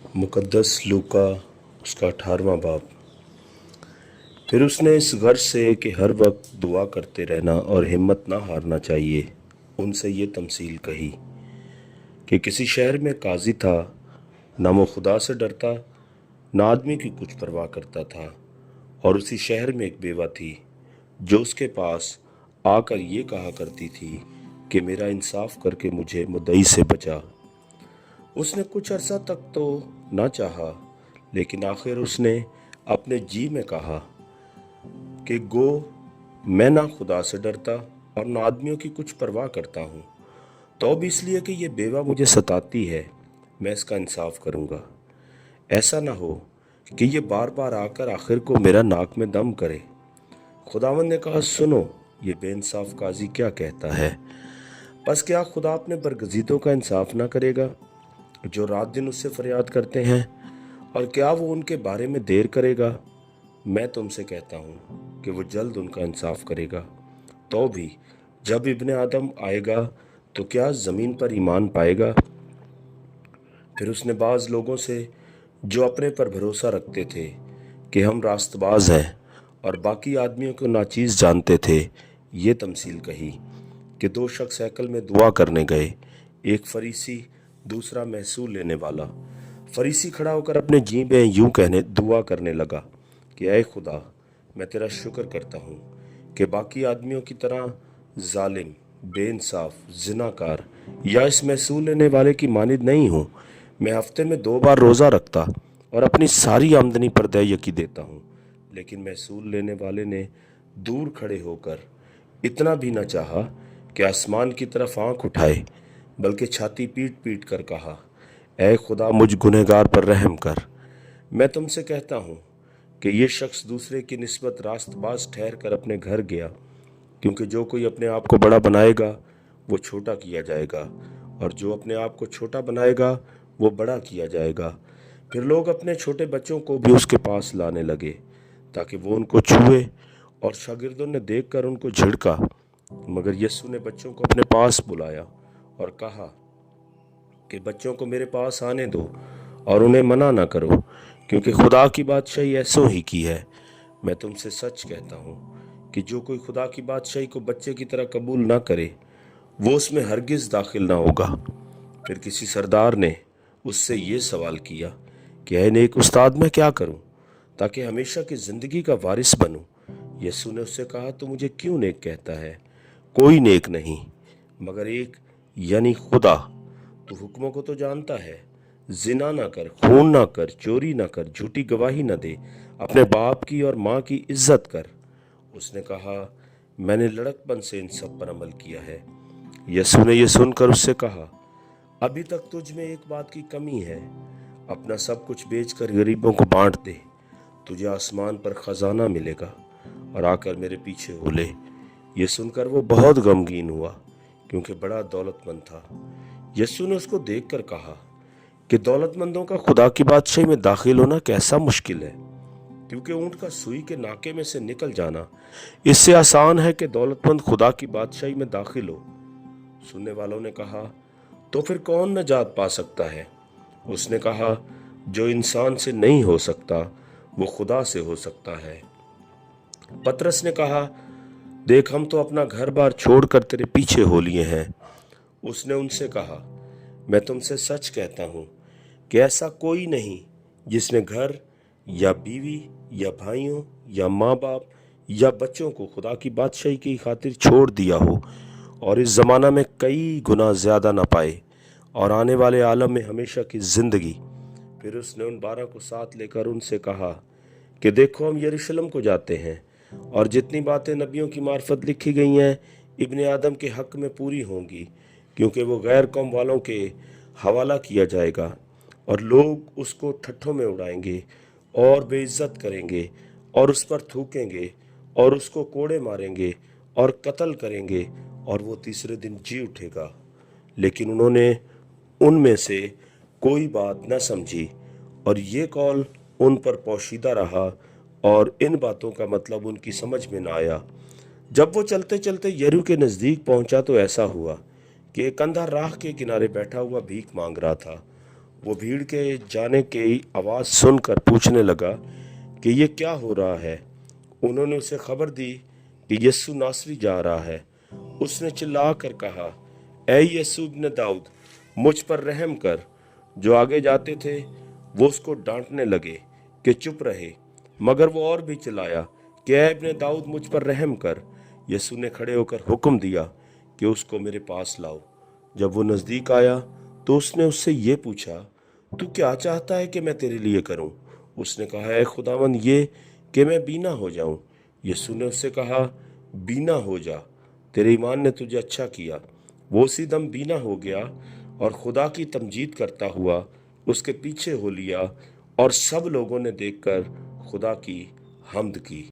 मुक़द्दस लूका उसका 18वां बाब। फिर उसने इस गर्ज से कि हर वक्त दुआ करते रहना और हिम्मत ना हारना चाहिए, उनसे ये तमसील कही कि किसी शहर में काजी था, ना वो खुदा से डरता, ना आदमी की कुछ परवाह करता था। और उसी शहर में एक बेवा थी, जो उसके पास आकर ये कहा करती थी कि मेरा इंसाफ करके मुझे मुद्दई से बचा। उसने कुछ अरसा तक तो ना चाहा, लेकिन आखिर उसने अपने जी में कहा कि गो मैं ना खुदा से डरता और ना आदमियों की कुछ परवाह करता हूँ, तो अब इसलिए कि ये बेवा मुझे सताती है, मैं इसका इंसाफ करूँगा। ऐसा ना हो कि ये बार बार आकर आखिर को मेरा नाक में दम करे। खुदावंद ने कहा, सुनो, ये बेइंसाफ काजी क्या कहता है। बस क्या खुदा अपने बरगजीदों का इंसाफ ना करेगा, जो रात दिन उससे फरियाद करते हैं? और क्या वो उनके बारे में देर करेगा? मैं तुमसे कहता हूँ कि वो जल्द उनका इंसाफ करेगा। तो भी जब इब्ने आदम आएगा तो क्या ज़मीन पर ईमान पाएगा? फिर उसने बाज़ लोगों से जो अपने पर भरोसा रखते थे कि हम रास्तबाज हैं और बाकी आदमियों को नाचीज़ जानते थे, ये तमसील कही कि दो शख्स हैकल में दुआ करने गए, एक फरीसी, दूसरा महसूल लेने वाला। फरीसी खड़ा होकर अपने जी में यूं कहने दुआ करने लगा कि ऐ खुदा, मैं तेरा शुक्र करता हूँ कि बाकी आदमियों की तरह जालिम, बेइंसाफ, जिनाकार या इस महसूल लेने वाले की मानिद नहीं हूँ। मैं हफ्ते में 2 बार रोज़ा रखता और अपनी सारी आमदनी पर देयकी देता हूँ। लेकिन महसूल लेने वाले ने दूर खड़े होकर इतना भी न चाहा कि आसमान की तरफ आंख उठाए, बल्कि छाती पीट पीट कर कहा, ऐ खुदा, मुझ गुनहगार पर रहम कर। मैं तुमसे कहता हूँ कि ये शख्स दूसरे की निस्बत रास्तबाज ठहर कर अपने घर गया, क्योंकि जो कोई अपने आप को बड़ा बनाएगा वो छोटा किया जाएगा, और जो अपने आप को छोटा बनाएगा वो बड़ा किया जाएगा। फिर लोग अपने छोटे बच्चों को भी उसके पास लाने लगे ताकि वो उनको छुए, और शागिर्दों ने देखकर उनको झिड़का। मगर यीशु ने बच्चों को अपने पास बुलाया और कहा कि बच्चों को मेरे पास आने दो और उन्हें मना ना करो, क्योंकि खुदा की बादशाही ऐसों ही की है। मैं तुमसे सच कहता हूँ कि जो कोई खुदा की बादशाही को बच्चे की तरह कबूल ना करे, वो उसमें हरगिज़ दाखिल ना होगा। फिर किसी सरदार ने उससे ये सवाल किया कि ऐ नेक उस्ताद, मैं क्या करूं ताकि हमेशा की ज़िंदगी का वारिस बनूं? यीशु ने उससे कहा, तू मुझे क्यों नेक कहता है? कोई नेक नहीं मगर एक, यानी खुदा। तू हुक्मों को तो जानता है, जिना ना कर, खून ना कर, चोरी ना कर, झूठी गवाही ना दे, अपने बाप की और माँ की इज्जत कर। उसने कहा, मैंने लड़कपन से इन सब पर अमल किया है। यीशु ने यह सुनकर उससे कहा, अभी तक तुझ में एक बात की कमी है। अपना सब कुछ बेचकर गरीबों को बांट दे, तुझे आसमान पर खजाना मिलेगा, और आकर मेरे पीछे हो ले। ये सुनकर वो बहुत गमगीन हुआ, क्योंकि बड़ा दौलतमंद था। यीशु ने उसको देखकर कहा कि दौलतमंदों का खुदा की बादशाही में दाखिल होना कैसा मुश्किल है, क्योंकि ऊंट का सुई के नाके में से निकल जाना इससे आसान है कि दौलतमंद खुदा की बादशाही में दाखिल हो। सुनने वालों ने कहा, तो फिर कौन नजात पा सकता है? उसने कहा, जो इंसान से नहीं हो सकता वो खुदा से हो सकता है। पतरस ने कहा, देख, हम तो अपना घर बार छोड़कर तेरे पीछे हो लिए हैं। उसने उनसे कहा, मैं तुमसे सच कहता हूँ कि ऐसा कोई नहीं जिसने घर या बीवी या भाइयों या माँ बाप या बच्चों को खुदा की बादशाही की खातिर छोड़ दिया हो और इस ज़माना में कई गुना ज़्यादा न पाए और आने वाले आलम में हमेशा की ज़िंदगी। फिर उसने उन 12 को साथ लेकर उनसे कहा कि देखो, हम यरूशलेम को जाते हैं, और जितनी बातें नबियों की मार्फत लिखी गई हैं इब्ने आदम के हक़ में पूरी होंगी, क्योंकि वो गैर कौम वालों के हवाला किया जाएगा और लोग उसको ठट्ठों में उड़ाएंगे और बेइज्जत करेंगे और उस पर थूकेंगे और उसको कोड़े मारेंगे और कत्ल करेंगे, और वो तीसरे दिन जी उठेगा। लेकिन उन्होंने उनमें से कोई बात न समझी, और ये कौल उन पर पोशीदा रहा, और इन बातों का मतलब उनकी समझ में न आया। जब वो चलते चलते यरीहो के नज़दीक पहुंचा तो ऐसा हुआ कि एक अंधा राह के किनारे बैठा हुआ भीख मांग रहा था। وہ بھیڑ کے جانے کی آواز سن کر پوچھنے لگا کہ یہ کیا ہو رہا ہے۔ انہوں نے اسے خبر دی کہ یسوع ناصری جا رہا ہے۔ اس نے چلا کر کہا، اے یسوع ابن داؤد، مجھ پر رحم کر۔ جو آگے جاتے تھے وہ اس کو ڈانٹنے لگے کہ چپ رہے، مگر وہ اور بھی چلایا کہ اے ابن داؤد، مجھ پر رحم کر۔ یسوع نے کھڑے ہو کر حکم دیا کہ اس کو میرے پاس لاؤ۔ جب وہ نزدیک آیا تو اس نے اس سے یہ پوچھا، تو کیا چاہتا ہے کہ میں تیرے لیے کروں؟ اس نے کہا، اے خداوند، یہ کہ میں بینا ہو جاؤں۔ یسوع نے اس سے کہا، بینا ہو جا، تیرے ایمان نے تجھے اچھا کیا۔ وہ اسی دم بینا ہو گیا اور خدا کی تمجید کرتا ہوا اس کے پیچھے ہو لیا، اور سب لوگوں نے دیکھ کر خدا کی حمد کی۔